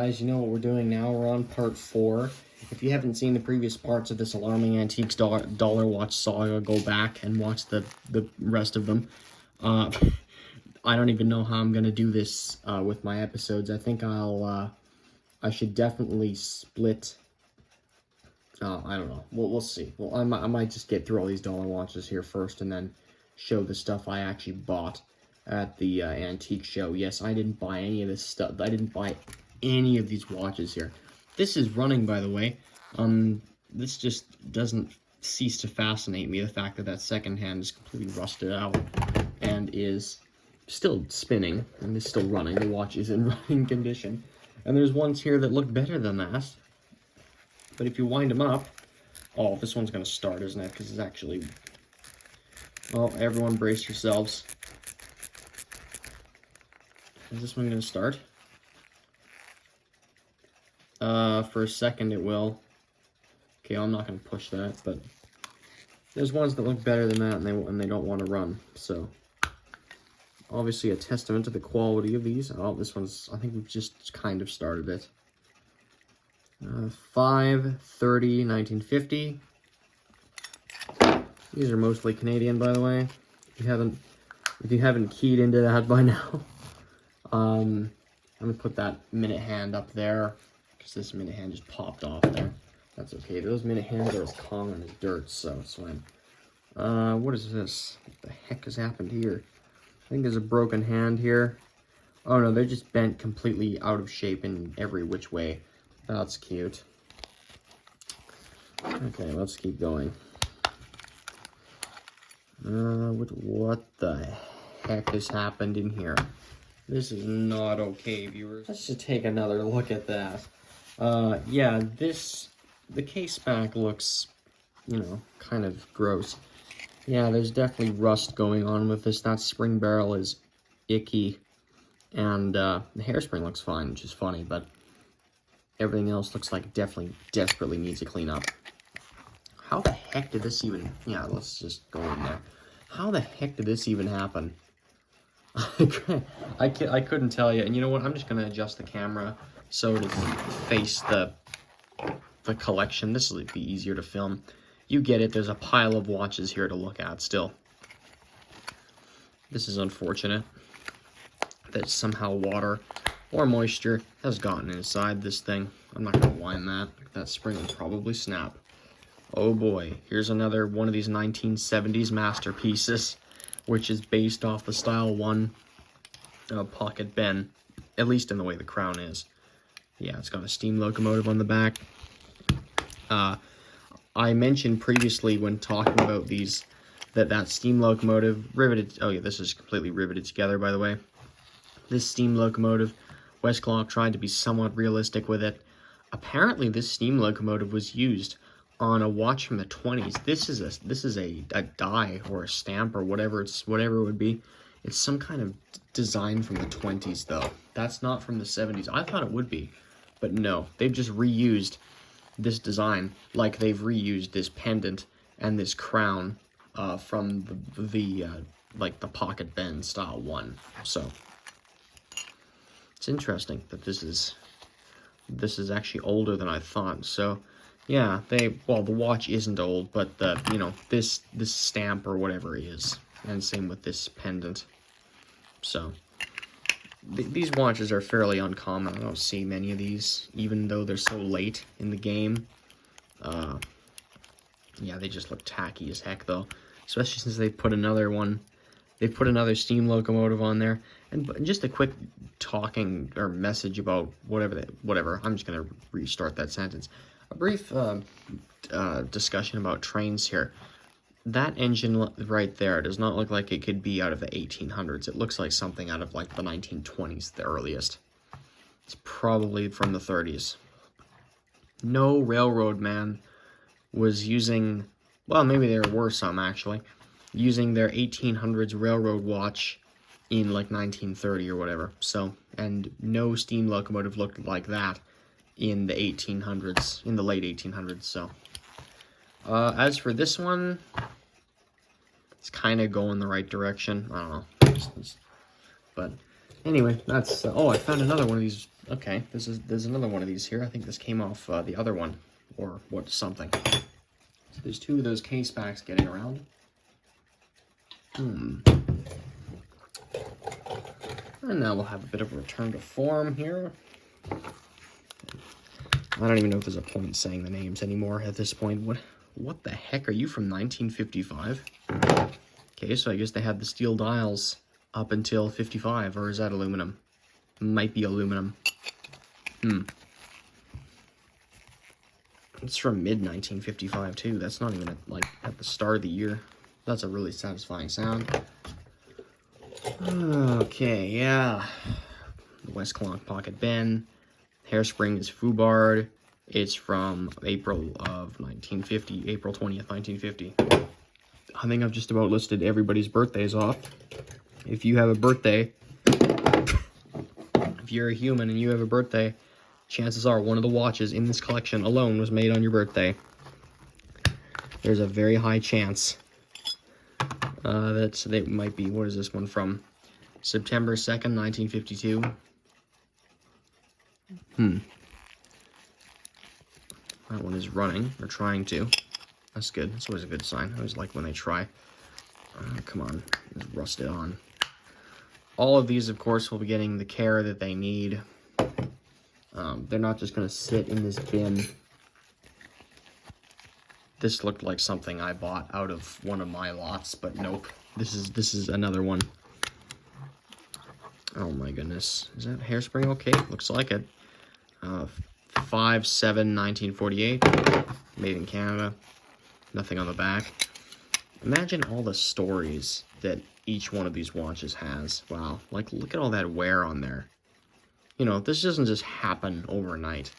guys, you know what we're doing now? We're on part 4. If you haven't seen the previous parts of this Alarming Antiques Dollar Watch saga, go back and watch the rest of them. I don't even know how I'm going to do this with my episodes. I think I should definitely split. I don't know. We'll see. Well, I might just get through all these dollar watches here first and then show the stuff I actually bought at the antique show. Yes, I didn't buy any of this stuff. I didn't buy any of these watches here. This is running, by the way. This just doesn't cease to fascinate me, the fact that that second hand is completely rusted out and is still spinning and is still running. The watch is in running condition. And there's ones here that look better than that. But if you wind them up, oh, this one's going to start, isn't it? Because it's actually, well, everyone brace yourselves. Is this one going to start? For a second it will. Okay, I'm not going to push that, but there's ones that look better than that and they don't want to run. So, obviously a testament to the quality of these. Oh, this one's, I think we've just kind of started it. 5/30, 1950. These are mostly Canadian, by the way. If you haven't keyed into that by now. I'm gonna put that minute hand up there because this minute hand just popped off there. That's okay. Those minute hands are as common as dirt, so it's fine. What is this? What the heck has happened here? I think there's a broken hand here. Oh no, they're just bent completely out of shape in every which way. That's cute. Okay, let's keep going. What the heck has happened in here? This is not okay, viewers. Let's just take another look at that. Yeah, the case back looks, you know, kind of gross. Yeah, there's definitely rust going on with this. That spring barrel is icky, and the hairspring looks fine, which is funny, but everything else looks like desperately needs a clean up. How the heck did this even... Yeah, let's just go in there. How the heck did this even happen? I couldn't tell you. And you know what? I'm just going to adjust the camera so to face the collection. This will be easier to film. You get it. There's a pile of watches here to look at still. This is unfortunate that somehow water or moisture has gotten inside this thing. I'm not going to wind that. That spring will probably snap. Oh boy, here's another one of these 1970s masterpieces, which is based off the Style 1 pocket bend, at least in the way the crown is. Yeah, it's got a steam locomotive on the back. I mentioned previously when talking about these that steam locomotive riveted... Oh yeah, this is completely riveted together, by the way. This steam locomotive, Westclox tried to be somewhat realistic with it. Apparently, this steam locomotive was used on a watch from the 20s. This is a die or a stamp or whatever it would be. It's some kind of design from the 20s though. That's not from the 70s. I thought it would be, but no. They've just reused this design like they've reused this pendant and this crown from the like the pocket bend Style 1. So it's interesting that this is actually older than I thought. So yeah, the watch isn't old, but this stamp or whatever is, and same with this pendant. So these watches are fairly uncommon. I don't see many of these, even though they're so late in the game. Yeah, they just look tacky as heck though, especially since they put another one. They put another steam locomotive on there, and just a quick talking or message about whatever. I'm just gonna restart that sentence. A brief discussion about trains here. That engine right there does not look like it could be out of the 1800s. It looks like something out of like the 1920s, the earliest. It's probably from the 30s. No railroad man was using, well, maybe there were some actually, using their 1800s railroad watch in like 1930 or whatever. So, and no steam locomotive looked like that in the 1800s, in the late 1800s. So, as for this one, it's kind of going the right direction. I don't know, but anyway, that's. Oh, I found another one of these Okay, there's another one of these here. I think this came off the other one, or what, something. So there's two of those case backs getting around. And now we'll have a bit of a return to form here. I don't even know if there's a point saying the names anymore at this point. What the heck? Are you from 1955? Okay, so I guess they had the steel dials up until 55, or is that aluminum? Might be aluminum. It's from mid-1955, too. That's not even, at the start of the year. That's a really satisfying sound. Okay, yeah. The Westclox Pocket Ben. Hairspring is Fubard. It's from April of 1950, April 20th, 1950. I think I've just about listed everybody's birthdays off. If you have a birthday, if you're a human and you have a birthday, chances are one of the watches in this collection alone was made on your birthday. There's a very high chance that they might be, what is this one from? September 2nd, 1952. That one is running, or trying to. That's good. That's always a good sign. I always like when they try. Come on, just rust it on. All of these, of course, will be getting the care that they need. They're not just going to sit in this bin. This looked like something I bought out of one of my lots, but nope. This is another one. Oh my goodness. Is that Hairspring okay? Looks like it. 5/7/1948. Made in Canada. Nothing on the back. Imagine all the stories that each one of these watches has. Wow. Like, look at all that wear on there. You know, this doesn't just happen overnight.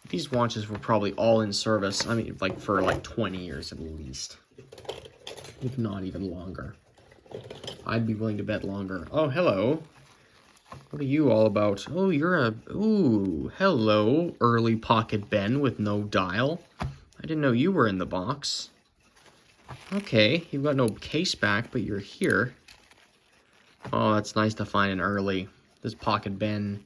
These watches were probably all in service, I mean, like, for like 20 years at least. If not even longer. I'd be willing to bet longer. Oh, hello. What are you all about? Oh, ooh, hello, early Pocket Ben with no dial. I didn't know you were in the box. Okay, you've got no case back, but you're here. Oh, that's nice to find an early. This Pocket Ben,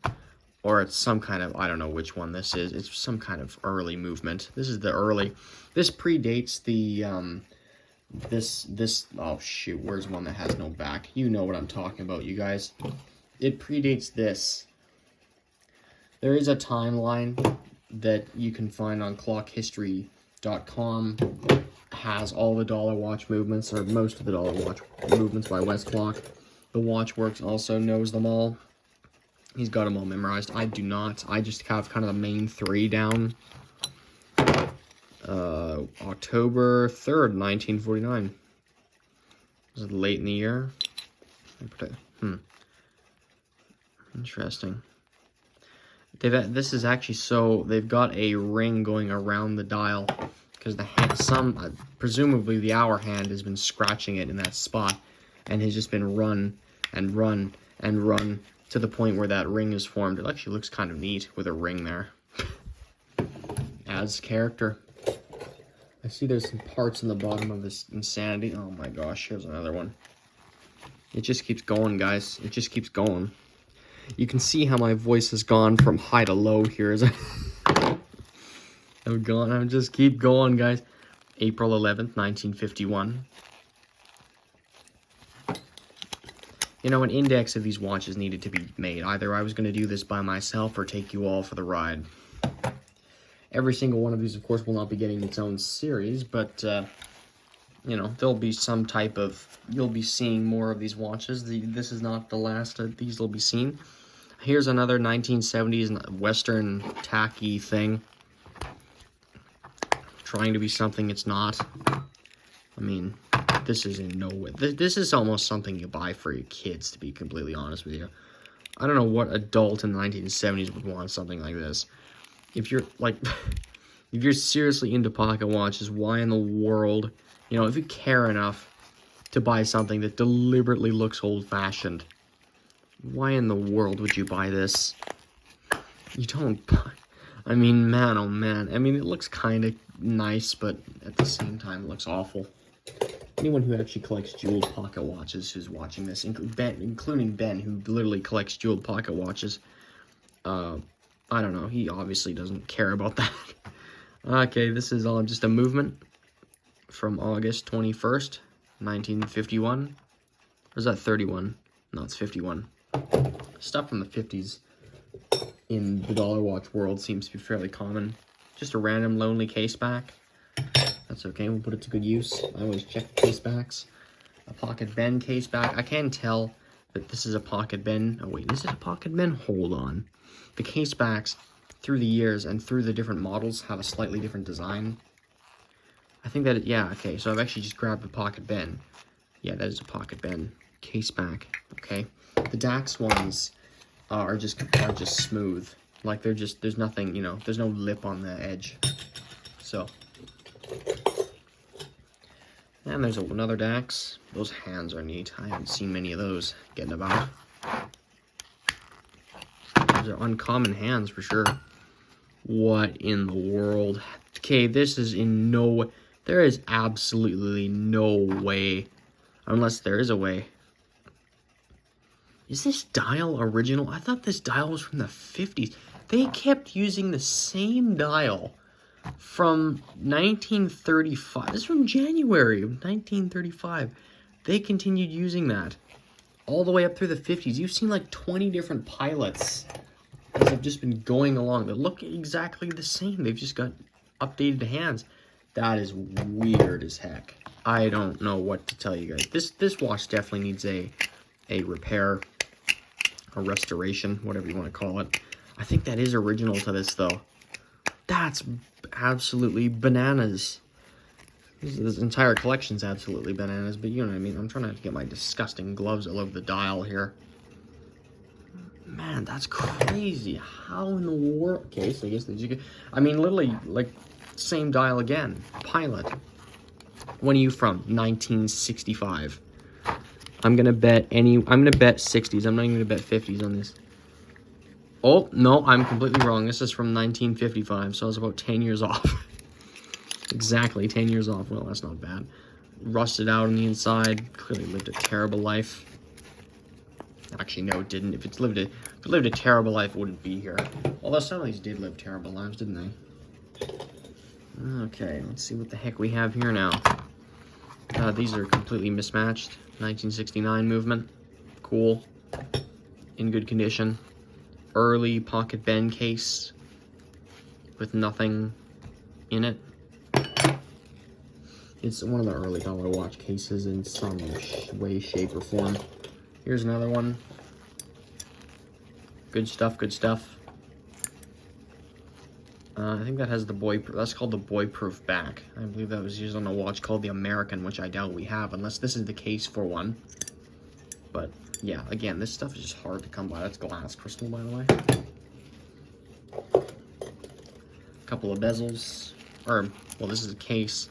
or it's some kind of, I don't know which one this is. It's some kind of early movement. This is the early. This predates the, oh shoot, where's one that has no back? You know what I'm talking about, you guys. It predates this. There is a timeline that you can find on clockhistory.com. Has all the dollar watch movements, or most of the dollar watch movements by Westclox. The Watchworks also knows them all. He's got them all memorized. I do not. I just have kind of the main three down. October 3rd, 1949. Is it late in the year? Interesting. This is actually they've got a ring going around the dial because the hand, presumably the hour hand has been scratching it in that spot and has just been run and run and run to the point where that ring is formed. It actually looks kind of neat with a ring there. Adds character. I see there's some parts in the bottom of this insanity. Oh my gosh, here's another one. It just keeps going, guys. It just keeps going. You can see how my voice has gone from high to low here. I'm just keep going, guys. April 11th, 1951. You know, an index of these watches needed to be made. Either I was going to do this by myself or take you all for the ride. Every single one of these, of course, will not be getting its own series, but, you know, there'll be some type of... You'll be seeing more of these watches. This is not the last of these will be seen. Here's another 1970s Western tacky thing. Trying to be something it's not. I mean, this is in no way... This is almost something you buy for your kids, to be completely honest with you. I don't know what adult in the 1970s would want something like this. If you're, like... if you're seriously into pocket watches, why in the world... You know, if you care enough to buy something that deliberately looks old-fashioned, why in the world would you buy this? You don't buy... I mean, man, oh man. I mean, it looks kind of nice, but at the same time, it looks awful. Anyone who actually collects jeweled pocket watches who's watching this, including Ben, who literally collects jeweled pocket watches, I don't know. He obviously doesn't care about that. Okay, this is all just a movement from August 21st, 1951. Or is that 31? No, it's 51. Stuff from the 50s in the dollar watch world seems to be fairly common. Just a random lonely case back. That's okay, we'll put it to good use. I always check case backs. A pocket bend case back. I can tell that this is a pocket bend. Oh wait, is it a pocket bend? Hold on. The case backs through the years and through the different models have a slightly different design. I think that, yeah, okay, so I've actually just grabbed a pocket bend. Yeah, that is a pocket bend case back, okay? The Dax ones are just smooth. Like, they're just, there's nothing, you know, there's no lip on the edge. So, and there's another Dax. Those hands are neat. I haven't seen many of those getting about. Those are uncommon hands for sure. What in the world? Okay, this is in no... There is absolutely no way. Unless there is a way. Is this dial original? I thought this dial was from the 50s. They kept using the same dial from 1935. This is from January of 1935. They continued using that all the way up through the 50s. You've seen like 20 different pilots as have just been going along. They look exactly the same. They've just got updated hands. That is weird as heck. I don't know what to tell you guys. This watch definitely needs a repair, a restoration, whatever you want to call it. I think that is original to this though. That's absolutely bananas. This entire collection's absolutely bananas, but you know what I mean. I'm trying to get my disgusting gloves all over the dial here. Man, that's crazy. How in the world? Okay, so I guess that you could... I mean, literally, like, same dial again. Pilot. When are you from? 1965. I'm gonna bet 60s. I'm not even gonna bet 50s on this. Oh, no, I'm completely wrong. This is from 1955, so I was about 10 years off. Exactly, 10 years off. Well, that's not bad. Rusted out on the inside. Clearly lived a terrible life. Actually, no, it didn't. If it lived a terrible life, it wouldn't be here. Although some of these did live terrible lives, didn't they? Okay, let's see what the heck we have here now. These are completely mismatched. 1969 movement. Cool. In good condition. Early pocket bend case with nothing in it. It's one of the early dollar watch cases in some way, shape, or form. Here's another one. Good stuff, good stuff. I think that has the that's called the boy-proof back. I believe that was used on a watch called the American, which I doubt we have, unless this is the case for one. But, yeah, again, this stuff is just hard to come by. That's glass crystal, by the way. A couple of bezels. Or, well, this is a case.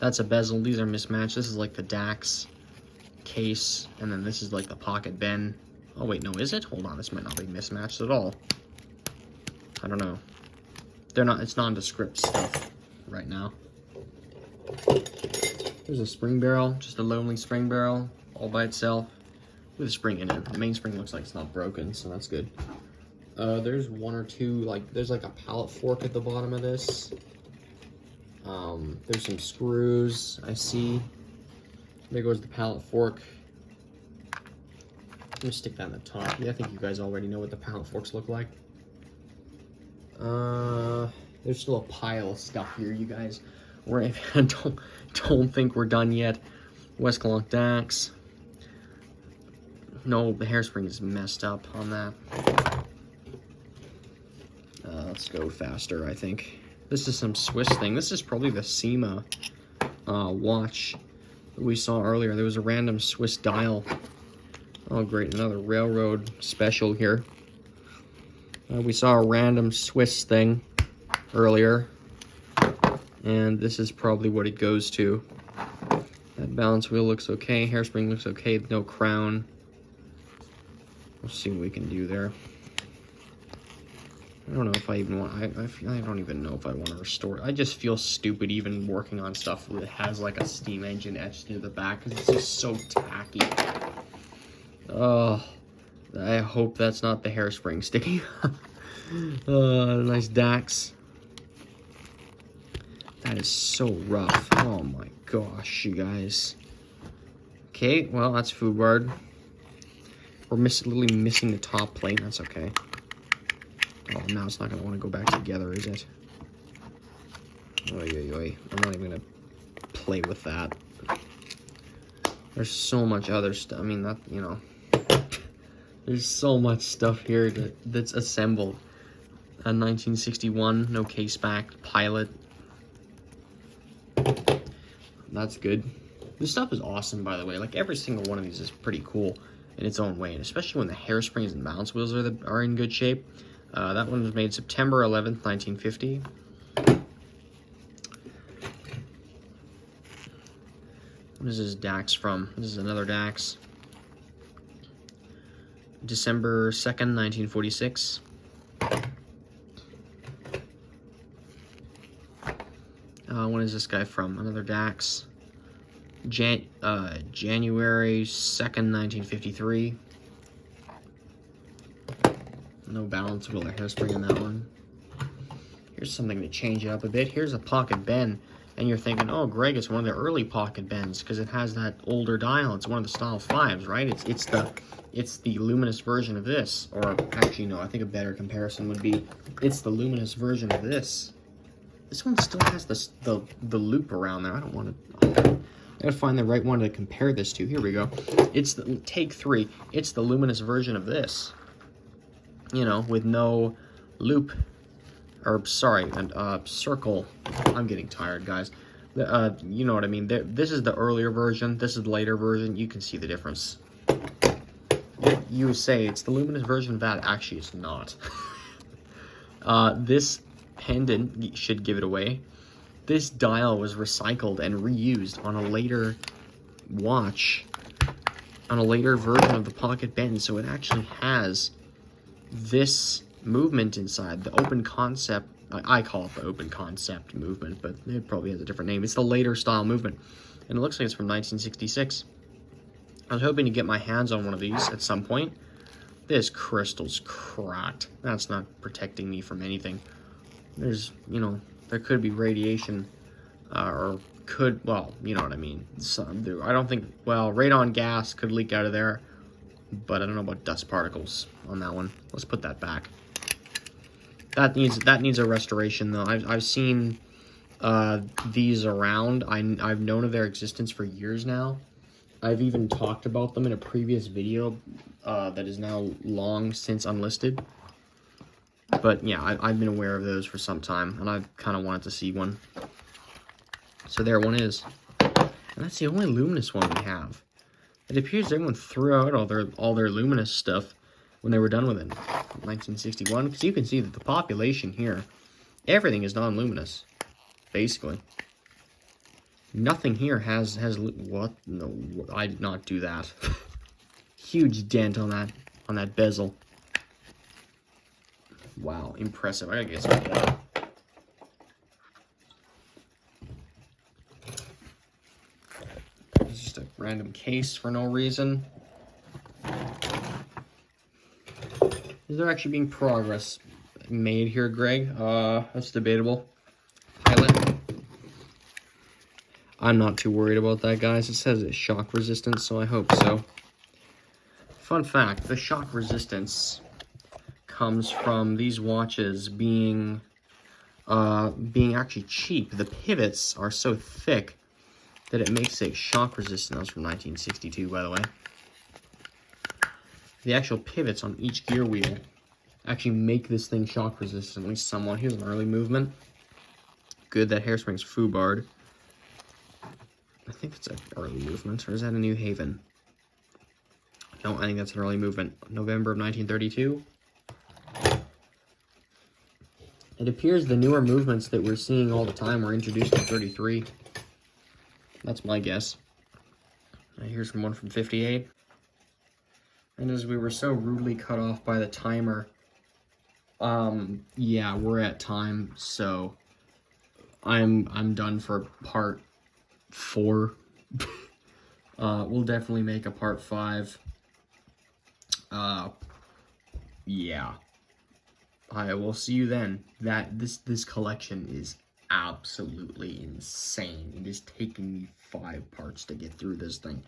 That's a bezel. These are mismatched. This is like the Dax case, and then this is like the pocket bend. Oh, wait, no, is it? Hold on, this might not be mismatched at all. I don't know. They're not, it's nondescript stuff right now. There's a spring barrel, just a lonely spring barrel, all by itself, with a spring in it. The main spring looks like it's not broken, so that's good. There's one or two, like, there's like a pallet fork at the bottom of this. There's some screws, I see. There goes the pallet fork. I'm gonna stick that in the top. Yeah, I think you guys already know what the pallet forks look like. There's still a pile of stuff here, you guys. Don't think we're done yet. Westclox Dax. No, the hairspring is messed up on that. Let's go faster, I think. This is some Swiss thing. This is probably the SEMA watch that we saw earlier. There was a random Swiss dial. Oh, great, another railroad special here. We saw a random Swiss thing earlier, and this is probably what it goes to. That balance wheel looks okay, hairspring looks okay, no crown. We'll see what we can do there. I don't know if I even want, I don't even know if I want to restore it. I just feel stupid even working on stuff that has like a steam engine etched into the back, because it's just so tacky. Oh, I hope that's not the hairspring sticking up. Nice Dax. That is so rough. Oh my gosh, you guys. Okay, well, that's Foobarred. We're literally missing the top plate. That's okay. Oh, now it's not going to want to go back together, is it? Oy, oy, oy. I'm not even going to play with that. There's so much other stuff. I mean, that, you know. There's so much stuff here that's assembled. A 1961, no case back, pilot. That's good. This stuff is awesome, by the way. Like, every single one of these is pretty cool in its own way, and especially when the hairsprings and balance wheels are in good shape. That one was made September 11th, 1950. What is this Dax from? This is another Dax. December 2nd, 1946. When is this guy from? Another Dax. January 2nd, 1953. No balance wheel or hairspring in that one. Here's something to change it up a bit. Here's a pocket bend. And you're thinking, oh, Greg, it's one of the early pocket bends because it has that older dial. It's one of the Style 5s, right? It's the luminous version of this. Or actually, no, I think a better comparison would be it's the luminous version of this. This one still has the loop around there. I don't want to... I gotta find the right one to compare this to. Here we go. It's the take 3. It's the luminous version of this. You know, with no loop, or sorry, circle. I'm getting tired, guys. You know what I mean. This is the earlier version. This is the later version. You can see the difference. You say it's the luminous version of that. Actually, it's not. This pendant should give it away. This dial was recycled and reused on a later watch, on a later version of the pocket bend, so it actually has this movement inside, the open concept. I call it the open concept movement, but it probably has a different name. It's the later style movement, and it looks like it's from 1966. I was hoping to get my hands on one of these at some point. This crystal's cracked. That's not protecting me from anything. There's, you know, there could be radiation, or could, well, you know what I mean. I don't think, well, radon gas could leak out of there, but I don't know about dust particles on that one. Let's put that back. That needs a restoration, though. I've seen these around. I've known of their existence for years now. I've even talked about them in a previous video that is now long since unlisted. But yeah, I've been aware of those for some time, and I kind of wanted to see one. So there one is. And that's the only luminous one we have. It appears everyone threw out all their luminous stuff when they were done with it in 1961, because you can see that the population here, everything is non-luminous, basically. Nothing here has what? No, I did not do that. Huge dent on that bezel. Wow, impressive. I gotta get some of that. It's just a random case for no reason. Is there actually being progress made here, Greg? That's debatable. Pilot. I'm not too worried about that, guys. It says it's shock resistant, so I hope so. Fun fact, the shock resistance comes from these watches being actually cheap. The pivots are so thick that it makes it shock resistant. That was from 1962, by the way. The actual pivots on each gear wheel actually make this thing shock resistant, at least somewhat. Here's an early movement. Good, that hairspring's Foobarred. I think it's an early movement, or is that a New Haven? No, I think that's an early movement. November of 1932. It appears the newer movements that we're seeing all the time were introduced in 33. That's my guess. Here's one from 58. And as we were so rudely cut off by the timer, yeah, we're at time, so I'm done for part 4. We'll definitely make a part 5. Yeah. I will see you then. This collection is absolutely insane. It is taking me 5 parts to get through this thing.